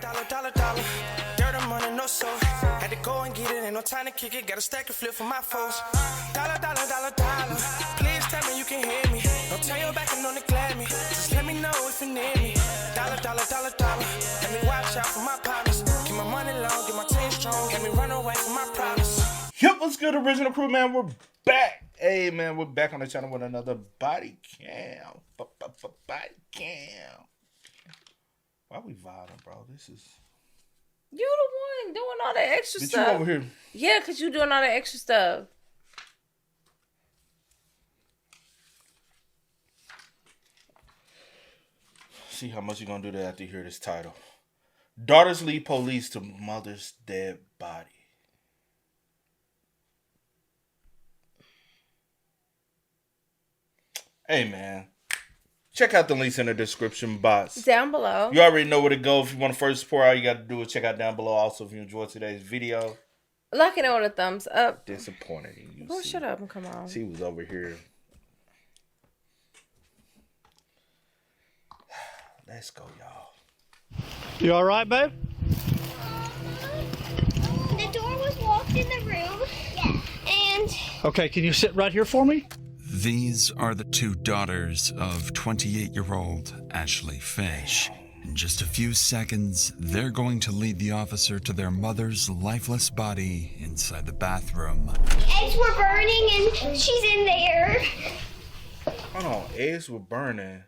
Dollar. Dirt and money, no soul. Had to go and get it, ain't no time to kick it. Got a stack and flip for my foes. Dollar. Please tell me you can hear me. Don't turn your back and don't neglect me. Just let me know if you need me. Dollar. Let me watch out for my partners. Keep my money long, get my team strong. Let me run away from my problems. Yep, what's good, original crew, man? We're back. Hey, man, we're back on the channel with another body cam. Body cam. Why we vibing, bro? This is... You the one doing all that extra stuff. You over here? Yeah, because you doing all that extra stuff. See how much you gonna do that after you hear this title. Daughters lead police to mother's dead body. Hey, man. Check out the links in the description box. Down below. You already know where to go. If you want to first support, all you got to do is check out down below. Also, if you enjoyed today's video. Lock it on a thumbs up. Disappointed in you. Oh, shut up and come on. She was over here. Let's go, y'all. You all right, babe? The door was locked in the room. Yeah. And... Okay, can you sit right here for me? These are the two daughters of 28-year-old Ashley Fish. In just a few seconds, they're going to lead the officer to their mother's lifeless body inside the bathroom. Eggs were burning and she's in there. Hold on, eggs were burning.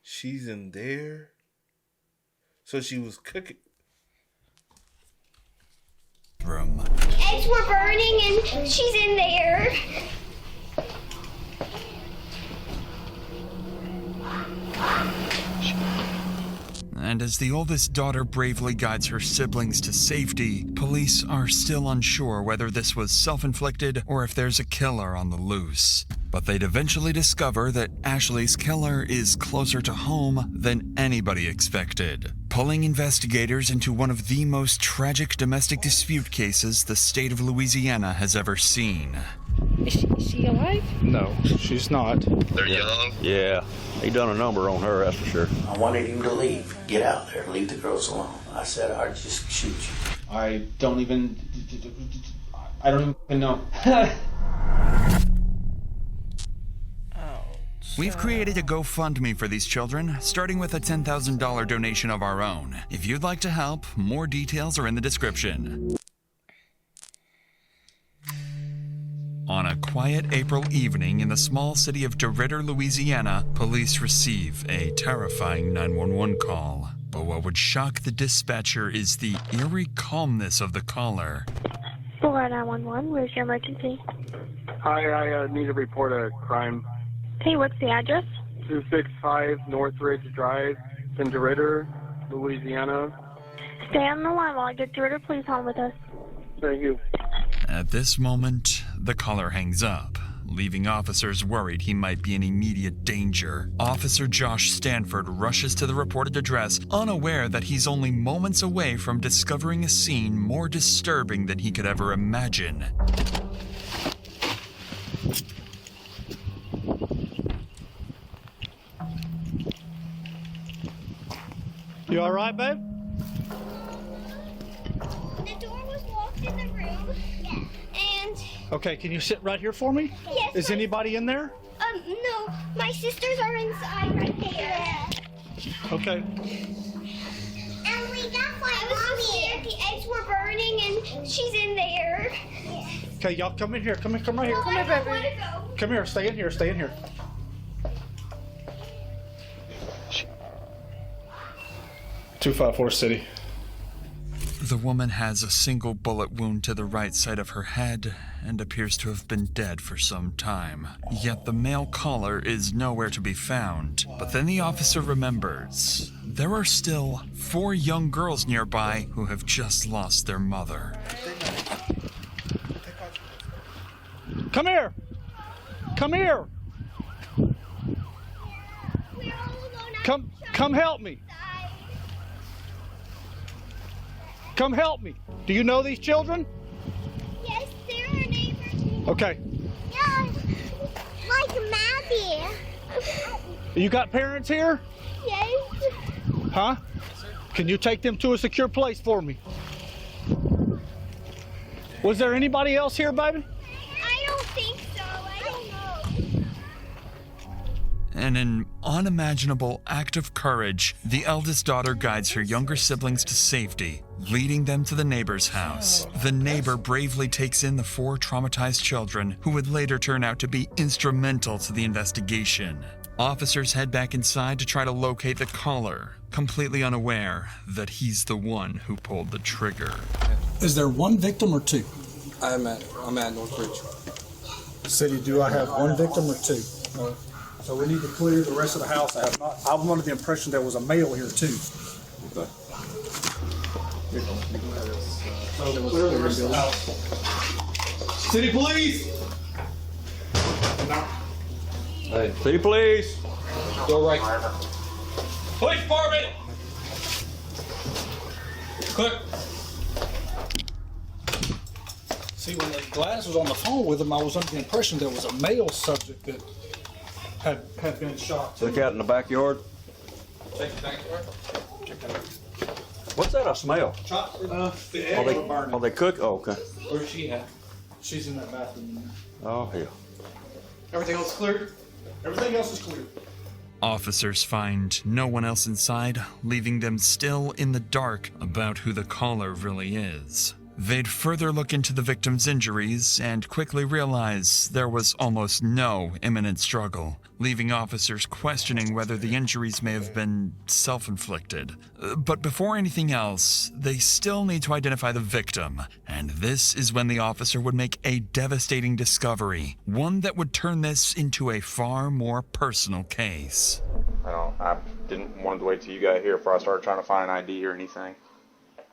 She's in there? So she was cooking. Eggs were burning and she's in there. And as the oldest daughter bravely guides her siblings to safety, police are still unsure whether this was self-inflicted or if there's a killer on the loose. But they'd eventually discover that Ashley's killer is closer to home than anybody expected, pulling investigators into one of the most tragic domestic dispute cases the state of Louisiana has ever seen. Is she alive? No, she's not. They're young? Yeah, he done a number on her, that's for sure. I wanted him to leave. Get out there. Leave the girls alone. I said I'd just shoot you. I don't even know. We've created a GoFundMe for these children, starting with a $10,000 donation of our own. If you'd like to help, more details are in the description. On a quiet April evening in the small city of DeRidder, Louisiana, police receive a terrifying 911 call. But what would shock the dispatcher is the eerie calmness of the caller. 911, where's your emergency? Hi, I need to report a crime. Hey, what's the address? 265 Northridge Drive, in DeRidder, Louisiana. Stay on the line while I get DeRidder. Please hold with us. Thank you. At this moment, the caller hangs up, leaving officers worried he might be in immediate danger. Officer Josh Stanford rushes to the reported address, unaware that he's only moments away from discovering a scene more disturbing than he could ever imagine. You all right, babe? The door was locked in the room. Yeah. And... Okay, can you sit right here for me? Yes. Is anybody in there? No. My sisters are inside right there. Okay. And we got my mommy. The eggs were burning and she's in there. Okay, y'all come in here. Come right here. Come here, baby. Come here. Stay in here. Stay in here. 254 City. The woman has a single bullet wound to the right side of her head and appears to have been dead for some time. Yet the male caller is nowhere to be found. But then the officer remembers there are still 4 young girls nearby who have just lost their mother. Come here! Come here! Come help me! Come help me. Do you know these children? Yes, they're our neighbors. Okay. Yeah, like Maddie. You got parents here? Yes. Huh? Can you take them to a secure place for me? Was there anybody else here, baby? I don't think so. I don't know. In an unimaginable act of courage, the eldest daughter guides her younger siblings to safety, leading them to the neighbor's house. The neighbor bravely takes in the 4 traumatized children, who would later turn out to be instrumental to the investigation. Officers head back inside to try to locate the caller, completely unaware that he's the one who pulled the trigger. Is there one victim or 2? I'm at Northbridge. City, do I have one victim or 2? No. So we need to clear the rest of the house. I'm under the impression there was a male here too. Okay. So clear the rest of the house. City police! Hey, city police! Go right. Police department! Quick! See, when Gladys was on the phone with him, I was under the impression there was a male subject that had been shot. Look out in the backyard. Check the backyard. Check that out. What's that? I smell. The eggs were burning. Are they cook? Oh, okay. Where's she at? She's in that bathroom. Oh, hell. Everything else cleared? Everything else is clear. Officers find no one else inside, leaving them still in the dark about who the caller really is. They'd further look into the victim's injuries and quickly realize there was almost no imminent struggle, leaving officers questioning whether the injuries may have been self-inflicted. But before anything else, they still need to identify the victim, and this is when the officer would make a devastating discovery, one that would turn this into a far more personal case. I didn't want to wait till you got here before I started trying to find an ID or anything.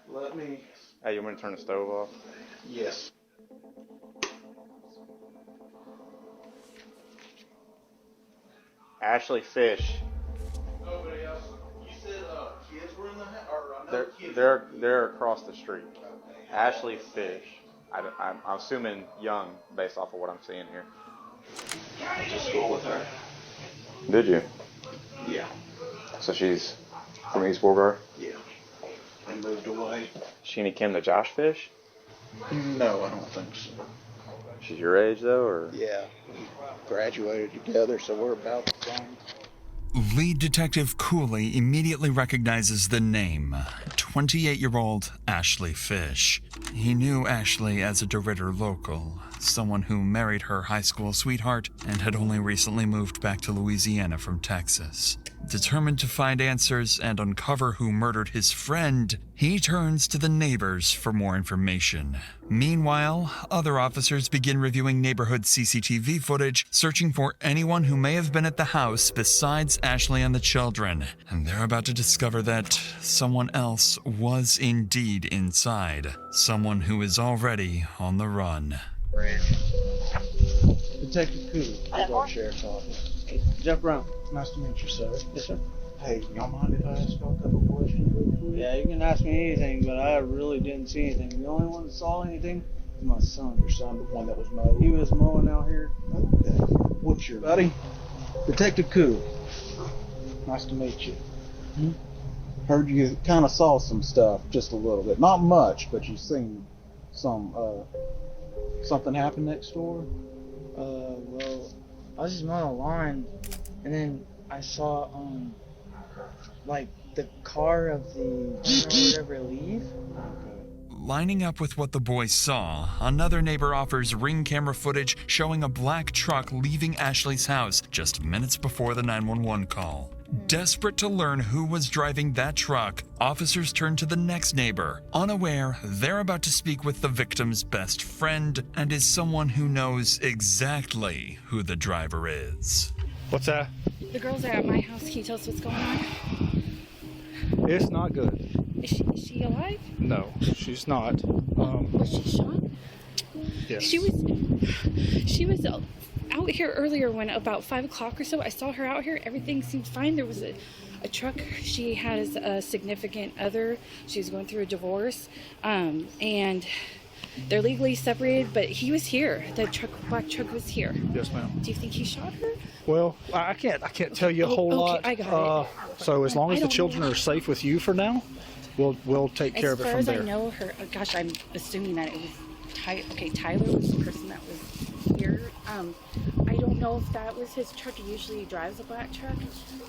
Let me. Hey, you want me to turn the stove off? Yes. Ashley Fish. Nobody else. You said kids were in the house, or They're across the street. Ashley Fish. I'm assuming young based off of what I'm seeing here. I went to school with her. Did you? Yeah. So she's from East Beauregard? Yeah. And moved away. She any kin to Josh Fish? No, I don't think so. She's your age though, or? Yeah. We graduated together, so we're about the same. Lead Detective Cooley immediately recognizes the name, 28-year-old Ashley Fish. He knew Ashley as a DeRitter local, someone who married her high school sweetheart and had only recently moved back to Louisiana from Texas. Determined to find answers and uncover who murdered his friend, he turns to the neighbors for more information. Meanwhile, other officers begin reviewing neighborhood CCTV footage, searching for anyone who may have been at the house besides Ashley and the children. And they're about to discover that someone else was indeed inside. Someone who is already on the run. Detective Cooley, Beauregard Sheriff's Office. Jump around. Nice to meet you, sir. Yes, sir. Hey, y'all mind if I ask y'all a couple questions real quick? Yeah, you can ask me anything, but I really didn't see anything. The only one that saw anything was my son. Your son, the one that was mowed? He was mowing out here. Okay. What's your Buddy, Detective Cooley. Nice to meet you. Heard you kind of saw some stuff, just a little bit. Not much, but you seen some, something happen next door? Well, I was just mowing the lawn, and then I saw, like, the car of the owner or whatever leave. Lining up with what the boys saw, another neighbor offers ring camera footage showing a black truck leaving Ashley's house just minutes before the 911 call. Desperate to learn who was driving that truck, officers turn to the next neighbor, unaware they're about to speak with the victim's best friend and is someone who knows exactly who the driver is. What's that? The girls are at my house. Can you tell us what's going on? It's not good. Is she alive? No, she's not. Was she shot? Yes. She was out here earlier when about 5 o'clock or so. I saw her out here. Everything seemed fine. There was a truck. She has a significant other. She was going through a divorce, and they're legally separated. But he was here. The black truck was here. Yes, ma'am. Do you think he shot her? Well, I can't tell you a whole lot. I got it. So as long as the children are safe with you for now, we'll take care of it from As far there. as I know, gosh, I'm assuming that it was Tyler was the person that was here. I don't know if that was his truck. He usually drives a black truck.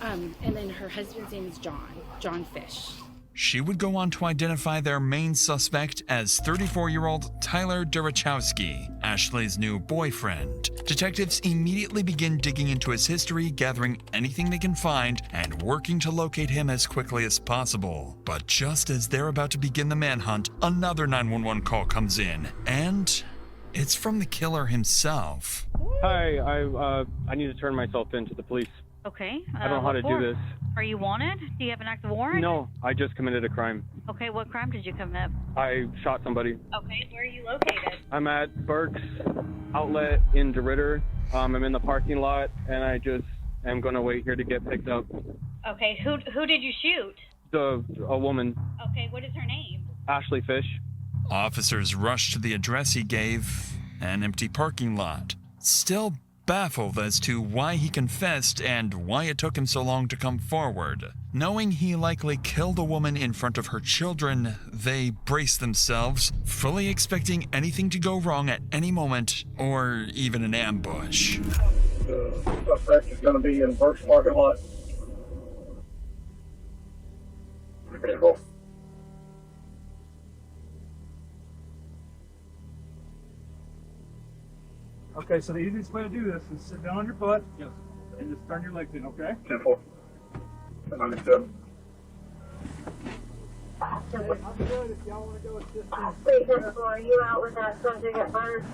And then her husband's name is John Fish. She would go on to identify their main suspect as 34-year-old Tyler Durachowski, Ashley's new boyfriend. Detectives immediately begin digging into his history, gathering anything they can find, and working to locate him as quickly as possible. But just as they're about to begin the manhunt, another 911 call comes in, and it's from the killer himself. Hi, I need to turn myself in to the police. Okay. I don't know how to do this. Are you wanted? Do you have an active warrant? No, I just committed a crime. Okay, what crime did you commit? I shot somebody. Okay, where are you located? I'm at Burke's Outlet in DeRidder. I'm in the parking lot, and I just am going to wait here to get picked up. Okay, who did you shoot? A woman. Okay, what is her name? Ashley Fish. Officers rush to the address he gave, an empty parking lot. Still baffled as to why he confessed and why it took him so long to come forward. Knowing he likely killed a woman in front of her children, they brace themselves, fully expecting anything to go wrong at any moment, or even an ambush. Suspect is going to be in Burke's parking lot. Okay, so the easiest way to do this is sit down on your butt and just turn your legs in, okay? 10-4. Understood. I'm good if y'all want to go assist me. Are you out with that subject at first?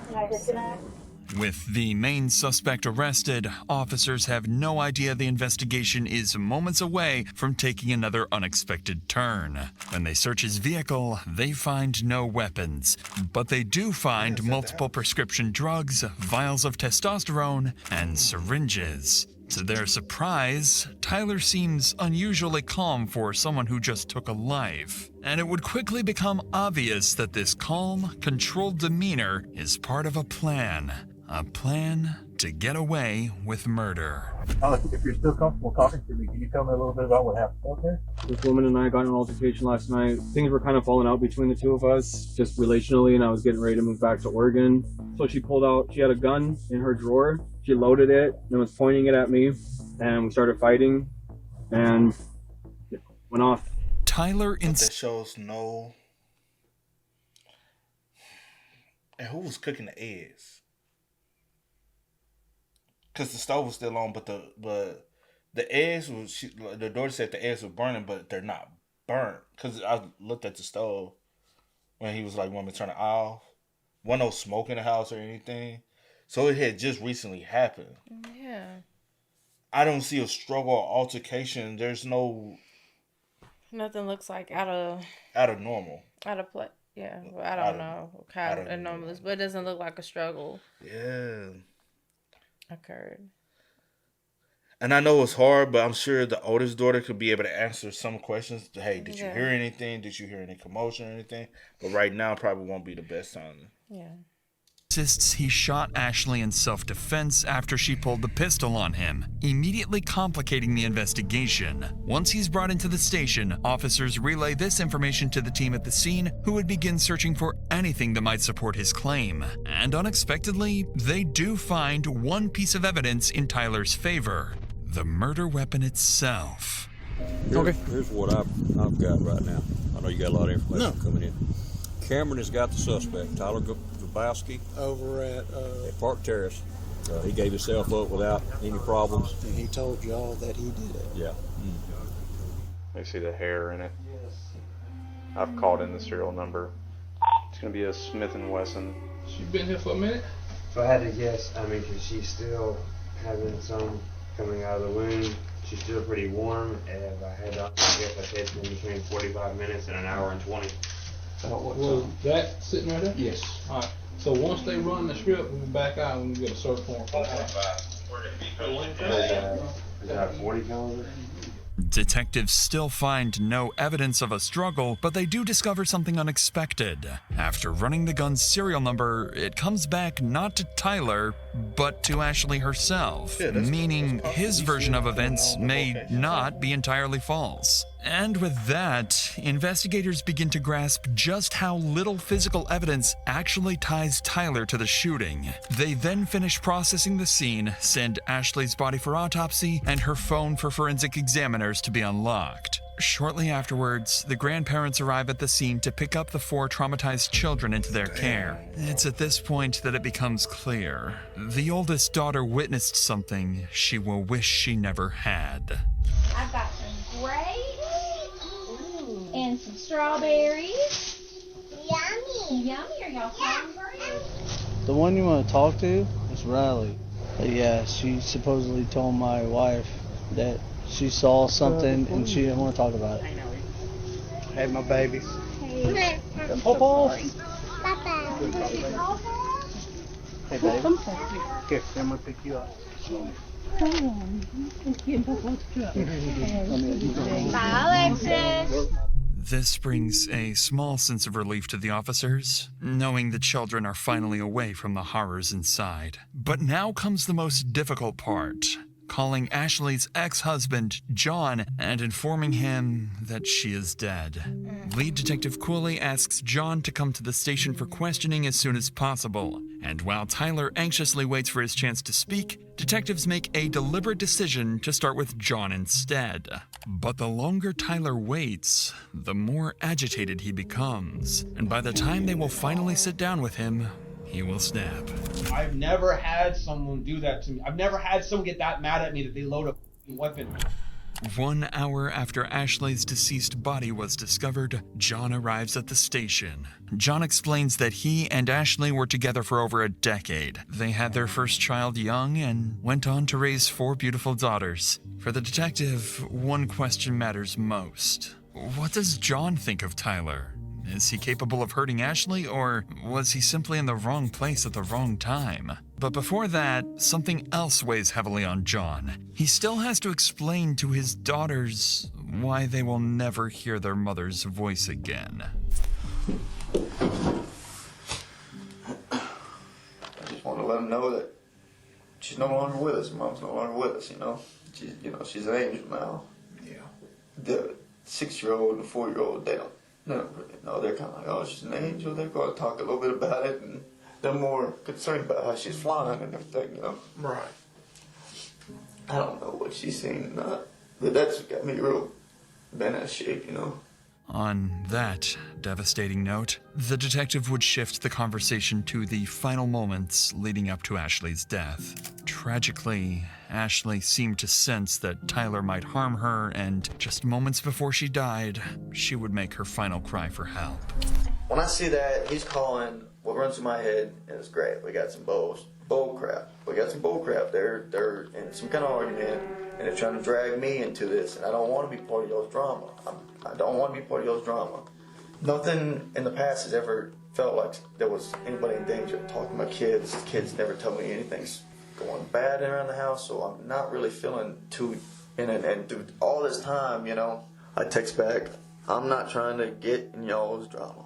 With the main suspect arrested, officers have no idea the investigation is moments away from taking another unexpected turn. When they search his vehicle, they find no weapons, but they do find multiple prescription drugs, vials of testosterone, and syringes. To their surprise, Tyler seems unusually calm for someone who just took a life, and it would quickly become obvious that this calm, controlled demeanor is part of a plan to get away with murder. If you're still comfortable talking to me, can you tell me a little bit about what happened out there? This woman and I got in an altercation last night. Things were kind of falling out between the two of us, just relationally, and I was getting ready to move back to Oregon. So she pulled out, she had a gun in her drawer. She loaded it and was pointing it at me, and we started fighting, and it went off. Tyler that shows no. And who was cooking the eggs? Because the stove was still on, but the eggs was. The daughter said the eggs were burning, but they're not burnt. Because I looked at the stove when he was like, "Want me to turn it off?" Wasn't no smoke in the house or anything. So it had just recently happened. Yeah. I don't see a struggle or altercation. There's no. Nothing looks like out of normal. Out of play. Yeah. Well, I don't know how it normally is, but it doesn't look like a struggle. Yeah. Occurred. And I know it's hard, but I'm sure the oldest daughter could be able to answer some questions. Hey, did you hear anything? Did you hear any commotion or anything? But right now probably won't be the best time. Yeah. Insists he shot Ashley in self-defense after she pulled the pistol on him, immediately complicating the investigation. Once he's brought into the station, officers relay this information to the team at the scene, who would begin searching for anything that might support his claim. And unexpectedly, they do find one piece of evidence in Tyler's favor: the murder weapon itself. Here's what I've got right now. I know you got a lot of information coming in. Cameron has got the suspect, Tyler Grabowski, over at Park Terrace. He gave himself up without any problems. And he told y'all that he did it. Yeah. You see the hair in it. I've called in the serial number. It's going to be a Smith & Wesson. She been here for a minute? If I had to guess, I mean, because she's still having some coming out of the wound. She's still pretty warm. And if I had to guess, I'd say it's been between 45 minutes and an hour and 20. Was that sitting right there? Yes. All right. So once they run the strip, we'll be back out and we'll get a search warrant. Is that a 40 caliber? Detectives still find no evidence of a struggle, but they do discover something unexpected. After running the gun's serial number, it comes back not to Tyler, but to Ashley herself, meaning his version of events may not be entirely false. And with that, investigators begin to grasp just how little physical evidence actually ties Tyler to the shooting. They then finish processing the scene, send Ashley's body for autopsy, and her phone for forensic examiners to be unlocked. Shortly afterwards, the grandparents arrive at the scene to pick up the 4 traumatized children into their care. It's at this point that it becomes clear. The oldest daughter witnessed something she will wish she never had. I've got some grapes and some strawberries. Yummy. Yummy. Are y'all hungry? The one you want to talk to is Riley. Yeah, she supposedly told my wife that she saw something and she didn't want to talk about it. I know. Hey, my babies. Hey. Pop off. Bye-bye. Hey, baby. Here, I'm going to pick you up. Bye, Alexis. This brings a small sense of relief to the officers, knowing the children are finally away from the horrors inside. But now comes the most difficult part. Calling Ashley's ex-husband, John, and informing him that she is dead. Lead Detective Cooley asks John to come to the station for questioning as soon as possible. And while Tyler anxiously waits for his chance to speak, detectives make a deliberate decision to start with John instead. But the longer Tyler waits, the more agitated he becomes. And by the time they will finally sit down with him, he will snap. I've never had someone do that to me. I've never had someone get that mad at me that they load a weapon. 1 hour after Ashley's deceased body was discovered, John arrives at the station. John explains that he and Ashley were together for over a decade. They had their first child young and went on to raise 4 beautiful daughters. For the detective, one question matters most. What does John think of Tyler? Is he capable of hurting Ashley, or was he simply in the wrong place at the wrong time? But before that, something else weighs heavily on John. He still has to explain to his daughters why they will never hear their mother's voice again. I just want to let them know that she's no longer with us. Mom's no longer with us, you know. She's an angel now. Yeah. The 6-year-old and 4-year-old, they don't really know. They're kind of like, oh, she's an angel. They're going to talk a little bit about it, and they're more concerned about how she's flying and everything, you know. Right. I don't know what she's seen or not, but that's got me real bent out of shape, you know. On that devastating note, the detective would shift the conversation to the final moments leading up to Ashley's death. Tragically, Ashley seemed to sense that Tyler might harm her, and just moments before she died, she would make her final cry for help. When I see that, he's calling, what runs through my head is great. We got some bull crap. We got some bull crap. They're in some kind of argument, and they're trying to drag me into this, and I don't want to be part of y'all's drama. I don't want to be part of y'all's drama. Nothing in the past has ever felt like there was anybody in danger. Talking to my kids, kids never tell me anything's going bad around the house, so I'm not really feeling too in it. And through all this time, you know, I text back, I'm not trying to get in y'all's drama.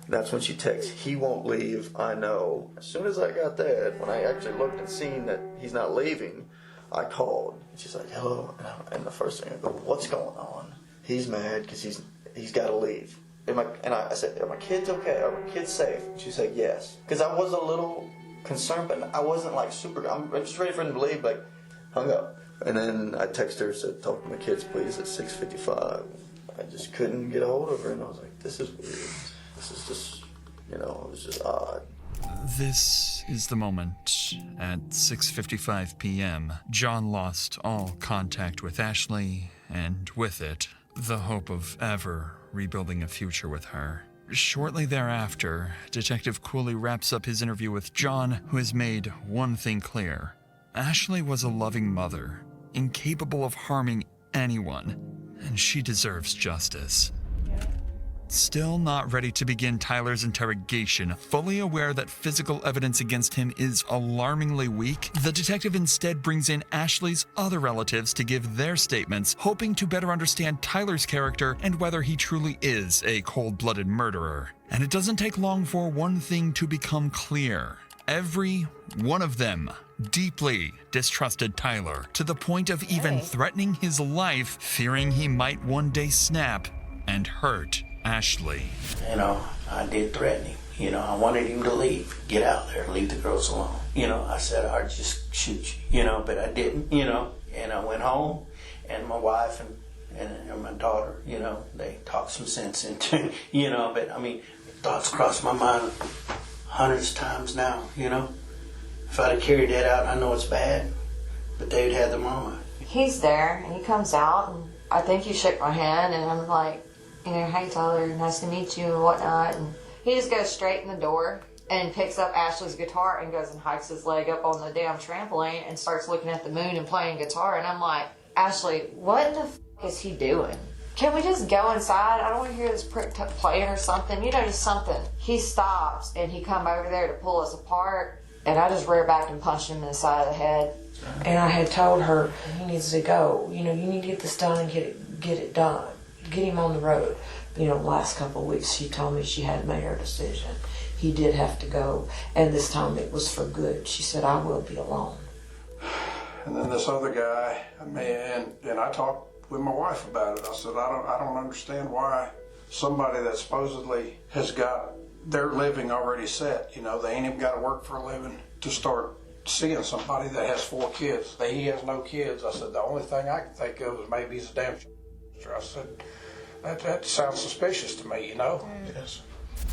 That's when she texts, he won't leave, I know. As soon as I got that, when I actually looked and seen that he's not leaving, I called. And she's like, hello. And the first thing I go, what's going on? He's mad because he's got to leave. I said, are my kids okay? Are my kids safe? And she said, yes. Because I was a little concerned, but I wasn't like super, I'm just ready for him to leave, like, hung up. And then I texted her, said, talk to my kids, please, at 6:55. I just couldn't get a hold of her, and I was like, this is weird. This is just, you know, it was just odd. This is the moment. At 6:55 p.m., John lost all contact with Ashley, and with it, the hope of ever rebuilding a future with her. Shortly thereafter, Detective Cooley wraps up his interview with John, who has made one thing clear. Ashley was a loving mother, incapable of harming anyone, and she deserves justice. Still not ready to begin Tyler's interrogation, fully aware that physical evidence against him is alarmingly weak, the detective instead brings in Ashley's other relatives to give their statements, hoping to better understand Tyler's character and whether he truly is a cold-blooded murderer. And it doesn't take long for one thing to become clear. Every one of them deeply distrusted Tyler to the point of even threatening his life, fearing he might one day snap and hurt Ashley. You know, I did threaten him. You know, I wanted him to leave. Get out there, leave the girls alone. You know, I said I'd just shoot you, you know, but I didn't, you know. And I went home, and my wife and my daughter, you know, they talked some sense into, you know, but I mean, thoughts crossed my mind hundreds of times now, you know. If I'd have carried that out, I know it's bad, but they'd had the mama. He's there, and he comes out, and I think he shook my hand, and I'm like, you know, hey Tyler, nice to meet you and whatnot. And he just goes straight in the door and picks up Ashley's guitar and goes and hikes his leg up on the damn trampoline and starts looking at the moon and playing guitar. And I'm like, Ashley, what in the f*** is he doing? Can we just go inside? I don't want to hear this prick playing or something. You know, just something. He stops and he come over there to pull us apart. And I just rear back and punched him in the side of the head. And I had told her, he needs to go. You know, you need to get this done and get it done. Get him on the road. You know, the last couple of weeks she told me she had made her decision. He did have to go. And this time it was for good. She said, I will be alone. And then this other guy, and I talked with my wife about it. I said, I don't understand why somebody that supposedly has got their living already set, you know, they ain't even got to work for a living to start seeing somebody that has 4 kids. He has no kids. I said, the only thing I can think of is maybe he's a damn I said, that sounds suspicious to me, you know? Yes.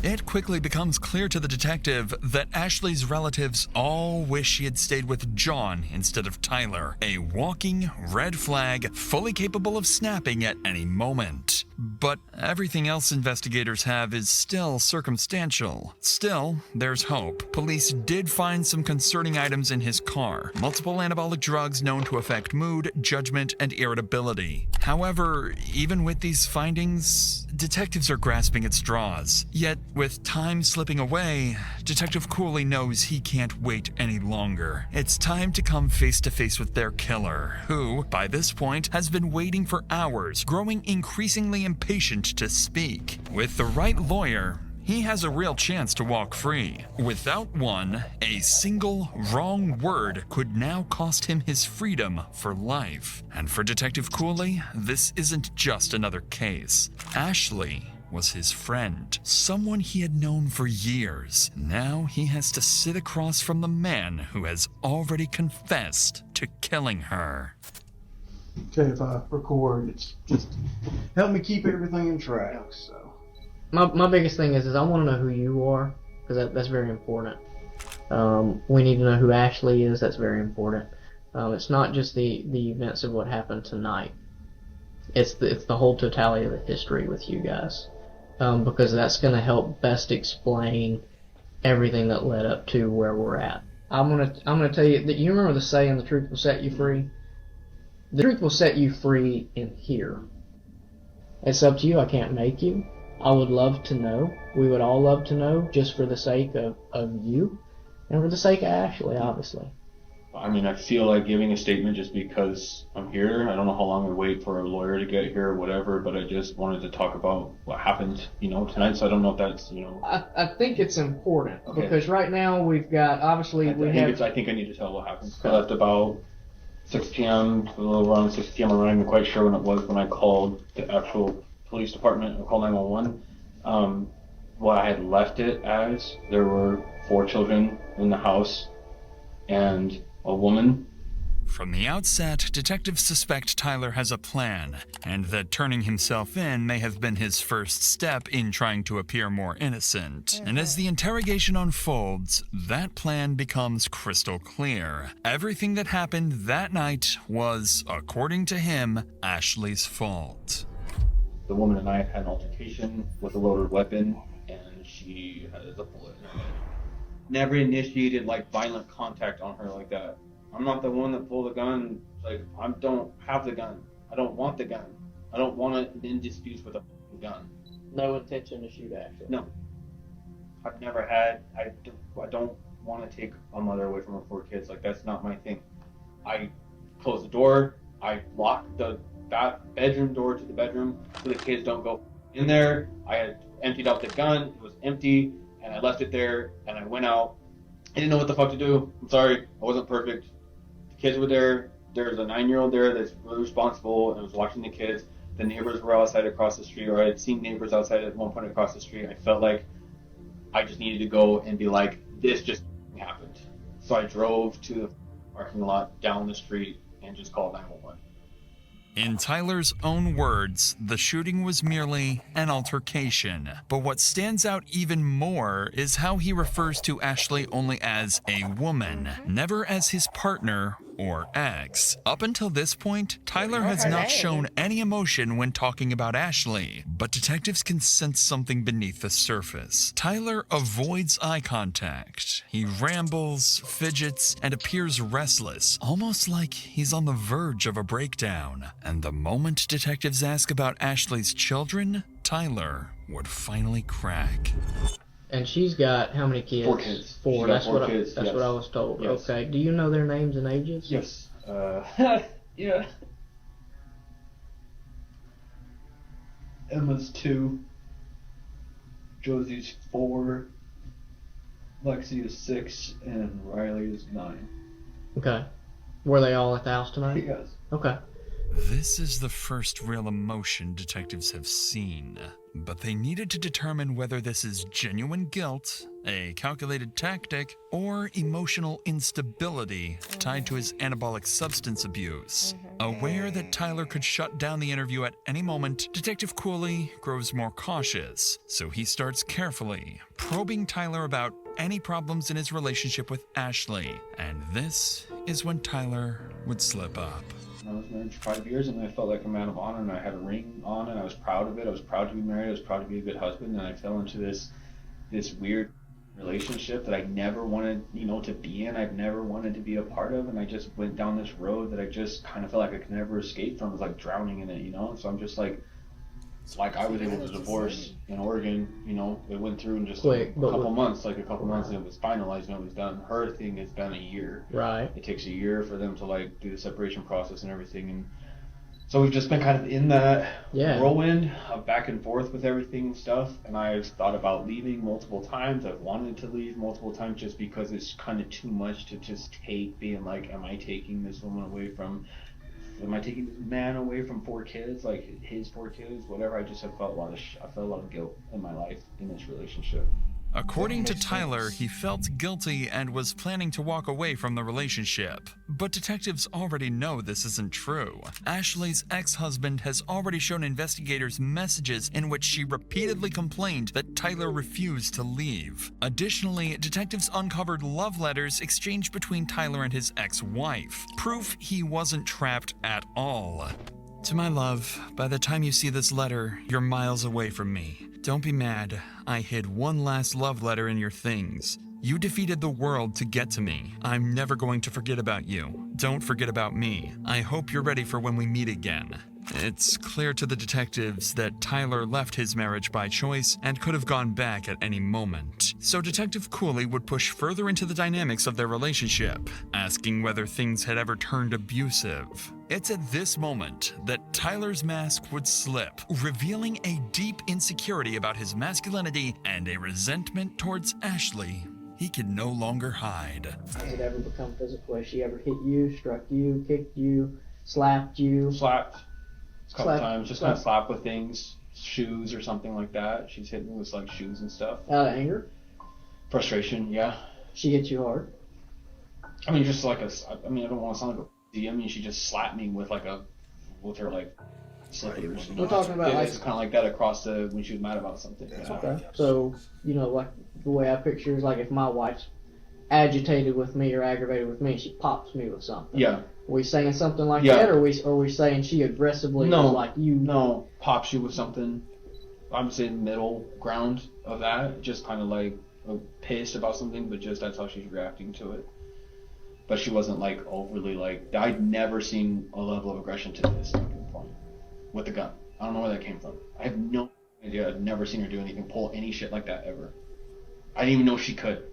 It quickly becomes clear to the detective that Ashley's relatives all wish she had stayed with John instead of Tyler, a walking red flag fully capable of snapping at any moment. But everything else investigators have is still circumstantial. Still, there's hope. Police did find some concerning items in his car, multiple anabolic drugs known to affect mood, judgment, and irritability. However, even with these findings, detectives are grasping at straws. Yet, with time slipping away, Detective Cooley knows he can't wait any longer. It's time to come face to face with their killer, who, by this point, has been waiting for hours, growing increasingly impatient to speak. With the right lawyer, he has a real chance to walk free. Without one, a single wrong word could now cost him his freedom for life. And for Detective Cooley, this isn't just another case. Ashley was his friend, someone he had known for years. Now he has to sit across from the man who has already confessed to killing her. Okay, if I record, it's just help me keep everything in track, so. My biggest thing is I want to know who you are, because that's very important. We need to know who Ashley is. That's very important. It's not just the events of what happened tonight. It's the whole totality of the history with you guys, because that's going to help best explain everything that led up to where we're at. I'm gonna tell you that you remember the saying, "The truth will set you free." The truth will set you free in here. It's up to you. I can't make you. I would love to know. We would all love to know, just for the sake of you, and for the sake of Ashley, obviously. I mean, I feel like giving a statement just because I'm here. I don't know how long we wait for a lawyer to get here or whatever, but I just wanted to talk about what happened, tonight, so I don't know if that's, I think it's important, because right now we've got, obviously, I think I need to tell what happened. I left about 6 p.m., a little around 6 p.m. I'm not even quite sure when it was when I called the actual police department or called 911. What I had left it as, there were 4 children in the house and a woman. From the outset, detectives suspect Tyler has a plan, and that turning himself in may have been his first step in trying to appear more innocent. And as the interrogation unfolds, that plan becomes crystal clear. Everything that happened that night was, according to him, Ashley's fault. The woman and I had an altercation with a loaded weapon, and she has a bullet in her head. Never initiated violent contact on her like that. I'm not the one that pulled the gun. I don't have the gun. I don't want the gun. I don't want to in disputes with a gun. No intention to shoot Ashley. No. I've never had. I don't want to take a mother away from her 4 kids. That's not my thing. I close the door. I lock that bedroom door to the bedroom so the kids don't go in there. I had emptied out the gun. It was empty, and I left it there, and I went out, I didn't know what the fuck to do. I'm sorry, I wasn't perfect. The kids were there. There's a 9-year-old there that's really responsible and was watching the kids. The neighbors were outside across the street, or I had seen neighbors outside at one point across the street. I felt like I just needed to go and be like, this just happened. So I drove to the parking lot down the street and just called 911. In Tyler's own words, the shooting was merely an altercation. But what stands out even more is how he refers to Ashley only as a woman, never as his partner or ex. Up until this point, Tyler has not shown any emotion when talking about Ashley, but detectives can sense something beneath the surface. Tyler avoids eye contact. He rambles, fidgets, and appears restless, almost like he's on the verge of a breakdown. And the moment detectives ask about Ashley's children, Tyler would finally crack. And she's got how many kids? 4 kids. 4. That's what That's yes. what I was told. Yes. Okay. Do you know their names and ages? Yes. Yeah. Emma's 2. Josie's 4. Lexi is 6, and Riley is 9. Okay. Were they all at the house tonight? Yes. Okay. This is the first real emotion detectives have seen, but they needed to determine whether this is genuine guilt, a calculated tactic, or emotional instability tied to his anabolic substance abuse. Aware that Tyler could shut down the interview at any moment, Detective Cooley grows more cautious, so he starts carefully probing Tyler about any problems in his relationship with Ashley, and this is when Tyler would slip up. I was married for 5 years, and I felt like a man of honor, and I had a ring on, and I was proud of it. I was proud to be married. I was proud to be a good husband, and I fell into this weird relationship that I never wanted, to be in. I've never wanted to be a part of, and I just went down this road that I just kind of felt like I could never escape from. It was like drowning in it, So I'm just like I was able to divorce in Oregon, it went through in just a couple months, and it was finalized and it was done. Her thing has been a year. Right. It takes a year for them to do the separation process and everything, and so we've just been kind of in that whirlwind of back and forth with everything and stuff, and I've thought about leaving multiple times. I've wanted to leave multiple times just because it's kind of too much to just take, being like, am I taking this man away from 4 kids, like his 4 kids, whatever. I just have felt I felt a lot of guilt in my life in this relationship. According to Tyler, he felt guilty and was planning to walk away from the relationship. But detectives already know this isn't true. Ashley's ex-husband has already shown investigators messages in which she repeatedly complained that Tyler refused to leave. Additionally, detectives uncovered love letters exchanged between Tyler and his ex-wife, proof he wasn't trapped at all. To my love, by the time you see this letter, you're miles away from me. Don't be mad. I hid one last love letter in your things. You defeated the world to get to me. I'm never going to forget about you. Don't forget about me. I hope you're ready for when we meet again. It's clear to the detectives that Tyler left his marriage by choice and could have gone back at any moment. So Detective Cooley would push further into the dynamics of their relationship, asking whether things had ever turned abusive. It's at this moment that Tyler's mask would slip, revealing a deep insecurity about his masculinity and a resentment towards Ashley he could no longer hide. Has it ever become physical? Has she ever hit you, struck you, kicked you, slapped you? Slapped. A couple times, just kind of slap with things, shoes or something like that. She's hit me with shoes and stuff. Out of anger? Frustration, yeah. She hit you hard? I mean, just I don't want to sound like a she just slapped me with her slippers. We're talking about it's kind of like that across when she was mad about something. Okay. So, the way I picture is if my wife's agitated with me or aggravated with me, she pops me with something. Yeah. Are we saying something like that, or are we saying she aggressively No, pops you with something. I'm saying middle ground of that, just kind of pissed about something, but just that's how she's reacting to it. But she wasn't overly I'd never seen a level of aggression to this point with the gun. I don't know where that came from. I have no idea. I've never seen her do anything, pull any shit like that ever. I didn't even know she could.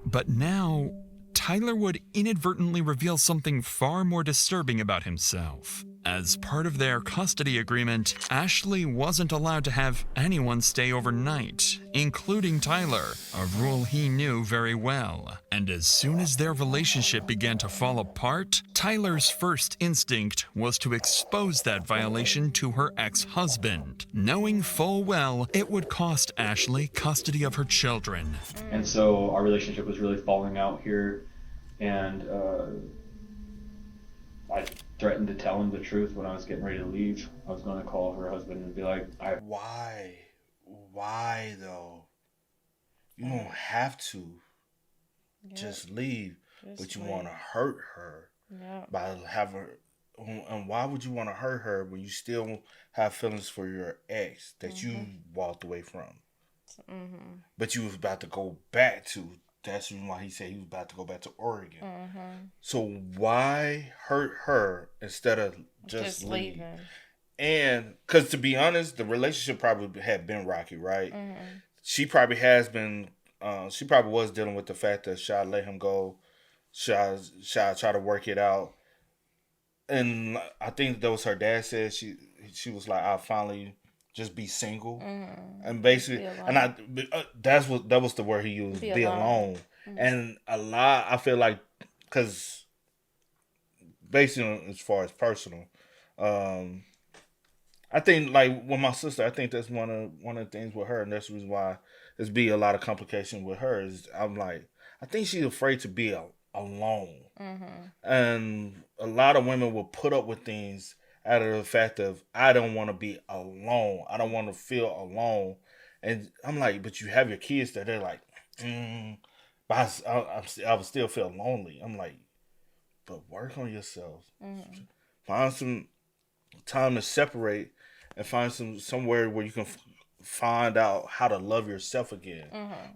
But now, Tyler would inadvertently reveal something far more disturbing about himself. As part of their custody agreement, Ashley wasn't allowed to have anyone stay overnight, including Tyler, a rule he knew very well. And as soon as their relationship began to fall apart, Tyler's first instinct was to expose that violation to her ex-husband, knowing full well it would cost Ashley custody of her children. And so our relationship was really falling out here, and I threatened to tell him the truth when I was getting ready to leave. I was going to call her husband and be like, Why? Why though? You don't have to just leave, but you want to hurt her by having her. And why would you want to hurt her when you still have feelings for your ex that you walked away from? But you was about to go back to. That's the reason why he said he was about to go back to Oregon. So why hurt her instead of just leaving? And because to be honest, the relationship probably had been rocky, right? She probably has been. She probably was dealing with the fact that should I let him go? Should I try to work it out? And I think that was her dad said. She was like, I'll finally just be single, and basically, that was the word he used, be alone. And a lot, I feel like, because basically as far as personal, I think like with my sister, I think that's one of the things with her, and that's the reason why there's be a lot of complication with her. Is I'm like, I think she's afraid to be alone, and a lot of women will put up with things out of the fact of, I don't want to be alone. I don't want to feel alone. And I'm like, but you have your kids that they're like, but I would still feel lonely. I'm like, but work on yourself. Find some time to separate and find somewhere where you can find out how to love yourself again.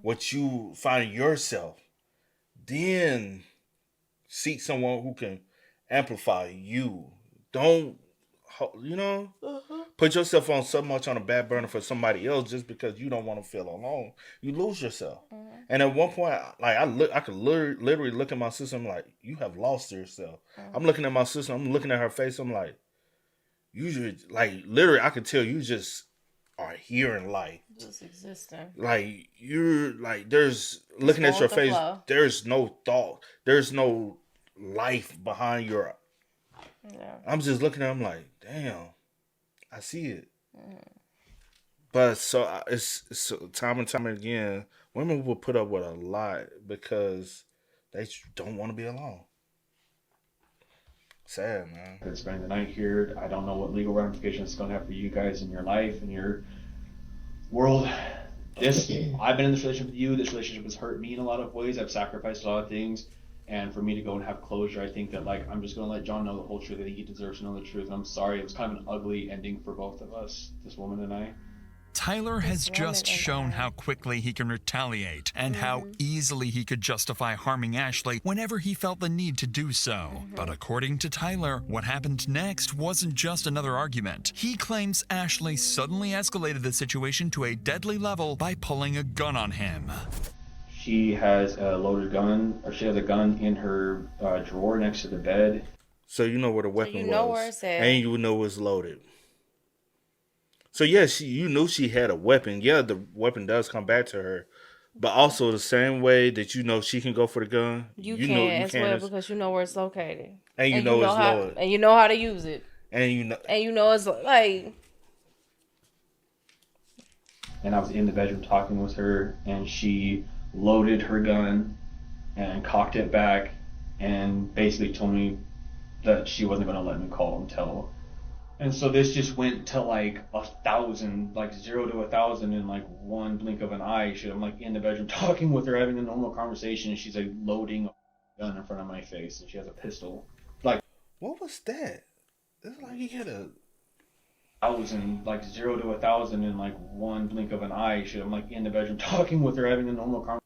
What you find yourself. Then seek someone who can amplify you. Don't, put yourself on so much on a back burner for somebody else just because you don't want to feel alone. You lose yourself. And at one point, like I could literally look at my sister. I'm like, you have lost yourself. I'm looking at my sister. I'm looking at her face. I'm like, you should, like, literally, I could tell you just are here in life, just existing. Like you're like, there's looking at your face. There's no thought. There's no life behind your. I'm just looking at him like, damn, I see it. But so it's time and time again, women will put up with a lot because they don't want to be alone. Sad, man. I'm spending the night here. I don't know what legal ramifications it's going to have for you guys in your life, in your world. I've been in this relationship with you. This relationship has hurt me in a lot of ways. I've sacrificed a lot of things. And for me to go and have closure, I think that, like, I'm just going to let John know the whole truth, that he deserves to know the truth. And I'm sorry. It was kind of an ugly ending for both of us, this woman and I. Tyler has just shown how quickly he can retaliate and how easily he could justify harming Ashley whenever he felt the need to do so. But according to Tyler, what happened next wasn't just another argument. He claims Ashley suddenly escalated the situation to a deadly level by pulling a gun on him. She has a loaded gun, or she has a gun in her drawer next to the bed. So you know where the weapon so you know where it's at. And you know it's loaded. So yeah, you knew she had a weapon. Yeah, the weapon does come back to her, but also the same way that you know she can go for the gun, you can as well, because you know where it's located, and you know it's loaded, and you know how to use it, and you know it's like. And I was in the bedroom talking with her, and she loaded her gun and cocked it back and basically told me that she wasn't going to let me call and tell. And so this just went to like 1,000, like 0 to 1,000 in like one blink of an eye. I'm like in the bedroom talking with her, having a normal conversation, and she's like loading a gun in front of my face, and she has a pistol. Like, what was that? It's like you had a 1,000, like 0 to 1,000 in like one blink of an eye. I'm like in the bedroom talking with her, having a normal conversation.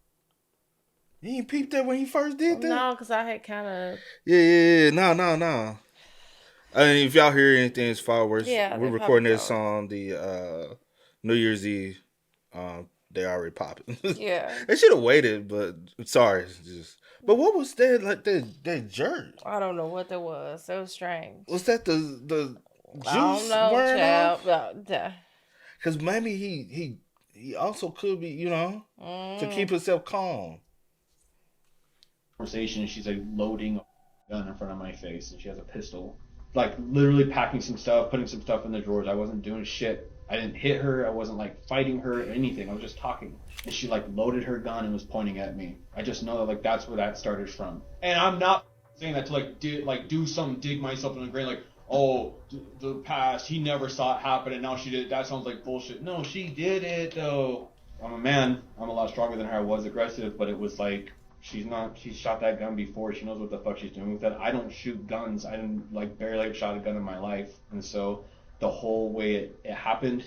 You ain't peeped that when he first did that? No, because I had kind of... Yeah. No. I mean, if y'all hear anything, it's followers. We're recording this on the New Year's Eve. they already popping. Yeah. They should have waited, but sorry. But what was that, like, that jerk? I don't know what that was. It was strange. Was that the juice I don't know, wearing off? child. Because maybe he also could be, to Mm. keep himself calm. Conversation, she's like loading a gun in front of my face, and she has a pistol. Like literally packing some stuff, putting some stuff in the drawers. I wasn't doing shit. I didn't hit her. I wasn't like fighting her or anything. I was just talking. And she like loaded her gun and was pointing at me. I just know that like that's where that started from. And I'm not saying that to do something, dig myself in the grave, like, oh, the past, he never saw it happen and now she did it. That sounds like bullshit. No, she did it though. I'm a man. I'm a lot stronger than her. I was aggressive, but it was like, she's shot that gun before. She knows what the fuck she's doing with it. I don't shoot guns. I didn't barely shot a gun in my life. And so the whole way it happened,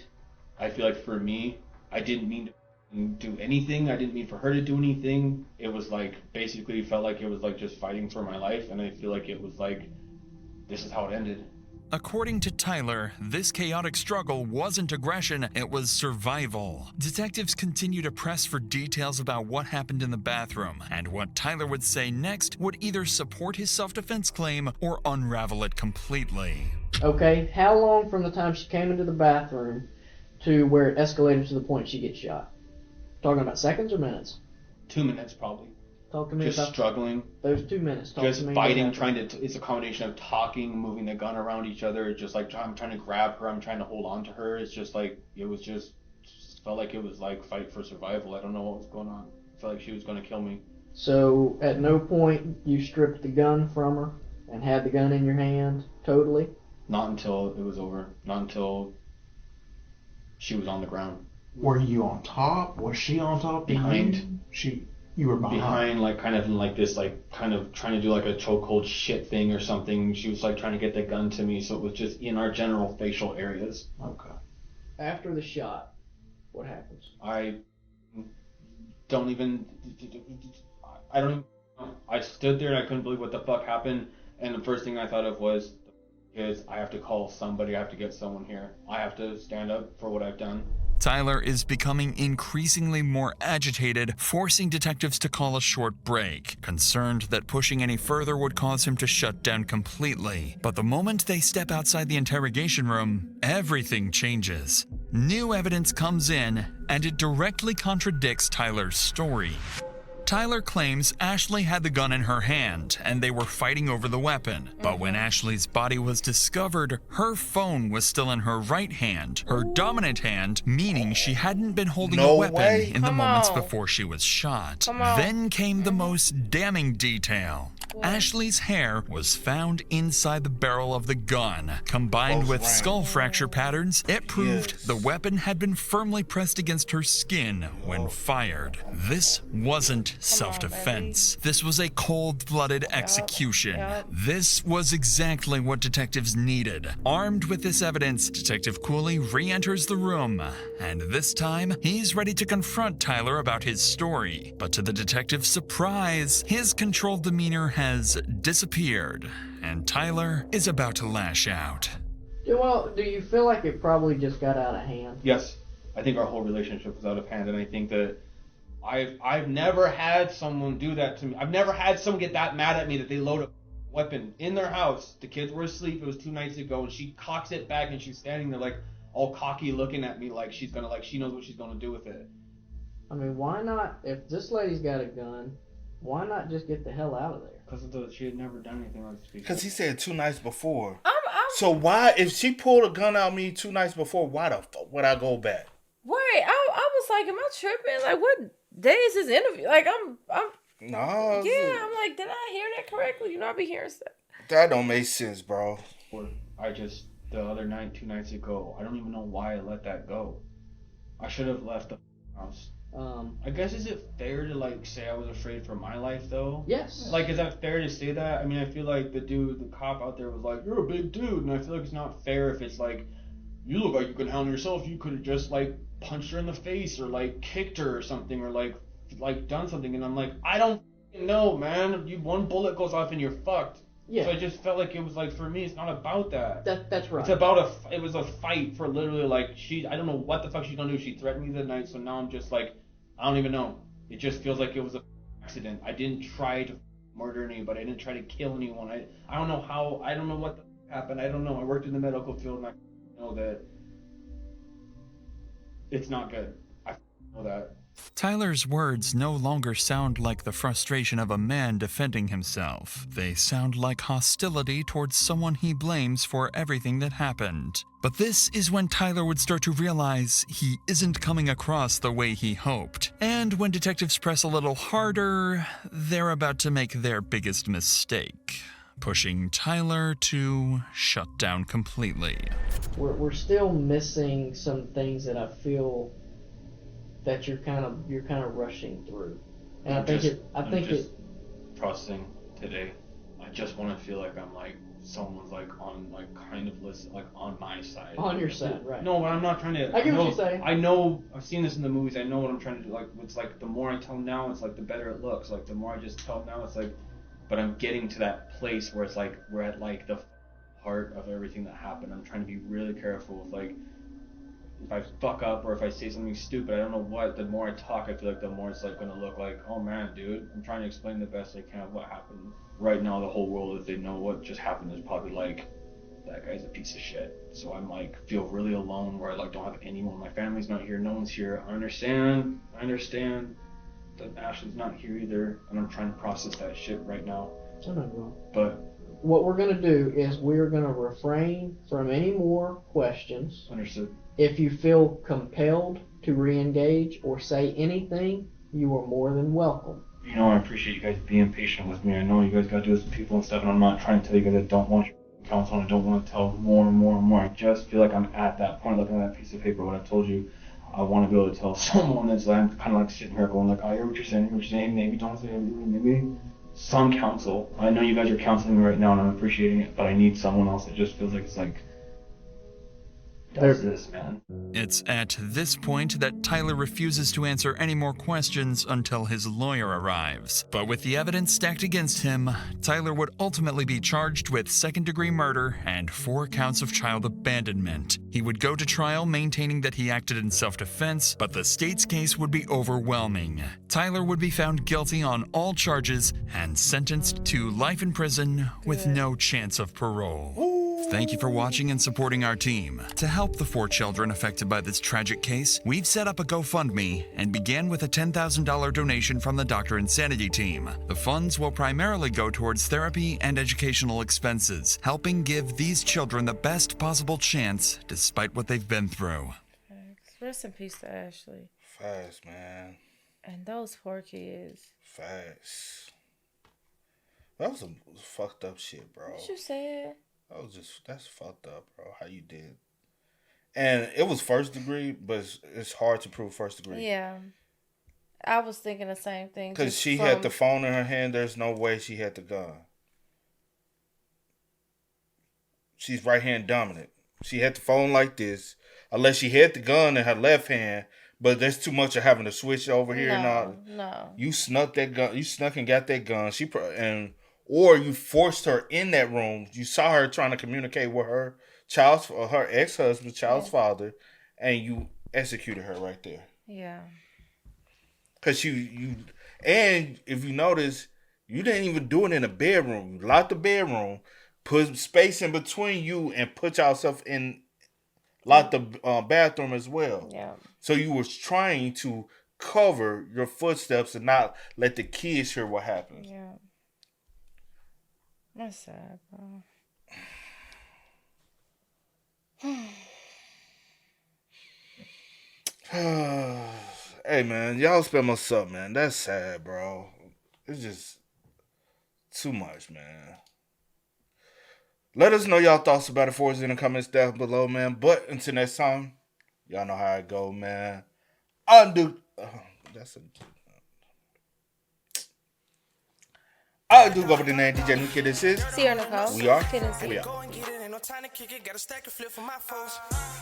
I feel like for me, I didn't mean to do anything. I didn't mean for her to do anything. It was like, basically felt like it was like just fighting for my life. And I feel like it was like, this is how it ended. According to Tyler, this chaotic struggle wasn't aggression, it was survival. Detectives continue to press for details about what happened in the bathroom, and what Tyler would say next would either support his self-defense claim or unravel it completely. Okay, how long from the time she came into the bathroom to where it escalated to the point she gets shot? Talking about seconds or minutes? 2 minutes probably. Talk to me just about struggling. Those 2 minutes. Talk Just to me fighting, about it's a combination of talking, moving the gun around each other, just like I'm trying to grab her, I'm trying to hold on to her. It's just like, it was just felt like it was like fight for survival. I don't know what was going on. I felt like she was going to kill me. So at no point you stripped the gun from her and had the gun in your hand totally? Not until it was over. Not until she was on the ground. Were you on top? Was she on top? Behind. You were behind, like kind of in like this, like kind of trying to do like a chokehold shit thing or something. She was like trying to get the gun to me, so it was just in our general facial areas. Okay. After the shot, what happens? I don't even I stood there and I couldn't believe what the fuck happened, and the first thing I thought of was, I have to call somebody, I have to get someone here. I have to stand up for what I've done. Tyler is becoming increasingly more agitated, forcing detectives to call a short break, concerned that pushing any further would cause him to shut down completely. But the moment they step outside the interrogation room, everything changes. New evidence comes in, and it directly contradicts Tyler's story. Tyler claims Ashley had the gun in her hand and they were fighting over the weapon. But when Ashley's body was discovered, her phone was still in her right hand, her dominant hand, meaning she hadn't been holding a weapon in the moments before she was shot. Then came the most damning detail. Ashley's hair was found inside the barrel of the gun. Combined with skull fracture patterns, it proved the weapon had been firmly pressed against her skin when fired. This wasn't self-defense. This was a cold-blooded execution. This was exactly what detectives needed. Armed with this evidence, Detective Cooley re-enters the room, and this time, he's ready to confront Tyler about his story. But to the detective's surprise, his controlled demeanor has disappeared, and Tyler is about to lash out. Well, do you feel like it probably just got out of hand? Yes, I think our whole relationship was out of hand, and I think that I've never had someone do that to me. I've never had someone get that mad at me that they load a weapon in their house. The kids were asleep. It was 2 nights ago, and she cocks it back, and she's standing there like all cocky, looking at me like she's gonna she knows what she's gonna do with it. I mean, why not? If this lady's got a gun, why not just get the hell out of there? Because she had never done anything like this before. Because he said 2 nights before. So why, if she pulled a gun out me 2 nights before, why the fuck would I go back? Wait, I was like, am I tripping? Like, what day is this interview? Like, I'm No. Yeah, I'm like, did I hear that correctly? You know, I be hearing stuff. That don't make sense, bro. The other night, 2 nights ago, I don't even know why I let that go. I should have left the house. I guess, is it fair to say I was afraid for my life though? Yes. Is that fair to say that? I mean, I feel like the cop out there was like, you're a big dude, and I feel like it's not fair if it's like, you look like you could handle yourself. You could have just punched her in the face or kicked her or something or done something. And I'm like, I don't know, man. One bullet goes off and you're fucked. So I just felt like it was like, for me, it's not about that. That's right. It's about it was a fight for literally like, I don't know what the fuck she's gonna do. She threatened me the night, so now I'm just like, I don't even know. It just feels like it was an accident. I didn't try to murder anybody. I didn't try to kill anyone. I don't know how, I don't know what happened. I don't know. I worked in the medical field and I know that it's not good. I know that. Tyler's words no longer sound like the frustration of a man defending himself. They sound like hostility towards someone he blames for everything that happened. But this is when Tyler would start to realize he isn't coming across the way he hoped. And when detectives press a little harder, they're about to make their biggest mistake, pushing Tyler to shut down completely. We're still missing some things that I feel that you're kind of rushing through, and I think it. Processing today. I just want to feel like I'm like someone's like on like kind of listen like on my side. On your side, right? No, but I'm not trying to. I get what you're saying. I know. I've seen this in the movies. I know what I'm trying to do. Like it's like the more I tell now, it's like the better it looks. Like the more I just tell now, it's like. But I'm getting to that place where it's like we're at like the heart of everything that happened. I'm trying to be really careful with like. If I fuck up or if I say something stupid, I don't know what, the more I talk, I feel like the more it's like gonna look like, oh man, dude, I'm trying to explain the best I can of what happened. Right now, the whole world, if they know what just happened, is probably like, that guy's a piece of shit. So I'm like, feel really alone where I like don't have anyone. My family's not here, no one's here. I understand that Ashley's not here either, and I'm trying to process that shit right now. I'm not wrong. But what we're gonna do is we're gonna refrain from any more questions. Understood. If you feel compelled to re-engage or say anything, you are more than welcome. You know, I appreciate you guys being patient with me. I know you guys gotta do this with people and stuff, and I'm not trying to tell you guys I don't want your counsel and I don't want to tell more and more and more. I just feel like I'm at that point looking at that piece of paper, what I've told you. I want to be able to tell someone that's like, I'm kind of like sitting here going like, I hear what you're saying, maybe don't say anything, maybe some counsel. I know you guys are counseling me right now and I'm appreciating it, but I need someone else that just feels like it's like, does this, man. It's at this point that Tyler refuses to answer any more questions until his lawyer arrives. But with the evidence stacked against him, Tyler would ultimately be charged with second-degree murder and 4 counts of child abandonment. He would go to trial maintaining that he acted in self-defense, but the state's case would be overwhelming. Tyler would be found guilty on all charges and sentenced to life in prison with no chance of parole. Thank you for watching and supporting our team. To help the 4 children affected by this tragic case, we've set up a GoFundMe and began with a $10,000 donation from the Dr. Insanity team. The funds will primarily go towards therapy and educational expenses, helping give these children the best possible chance despite what they've been through. Rest in peace to Ashley. Fast, man. And those 4 kids. Fast. That was some fucked up shit, bro. What you said? That's fucked up, bro. How you did. And it was first degree, but it's hard to prove first degree. Yeah. I was thinking the same thing. Because she had the phone in her hand. There's no way she had the gun. She's right hand dominant. She had the phone like this. Unless she had the gun in her left hand. But there's too much of having to switch over here and all. No. You snuck that gun. You snuck and got that gun. Or you forced her in that room. You saw her trying to communicate with her ex-husband, child's father, and you executed her right there. Yeah. Because and if you notice, you didn't even do it in a bedroom. You locked the bedroom, put space in between you, and put yourself in, locked the bathroom as well. Yeah. So you was trying to cover your footsteps and not let the kids hear what happened. Yeah. That's sad, bro. Hey, man, y'all spell us up, man. That's sad, bro. It's just too much, man. Let us know y'all thoughts about it for us in the comments down below, man. But until next time, y'all know how it go, man. I do go by the name DJ New Kid. This is Sierra Nicole. We are. Kid and C. We are. No time to kick it, got a stack of flip for my folks.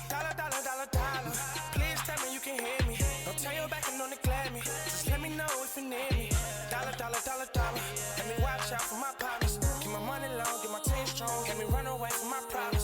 Dollar, dollar, dollar, dollar. Please tell me you can hear me. Don't turn your back and don't neglect me. Just let me know if you need me. Dollar, dollar, dollar, dollar. Let me watch out for my partners. Keep my money long. me run away from my problems.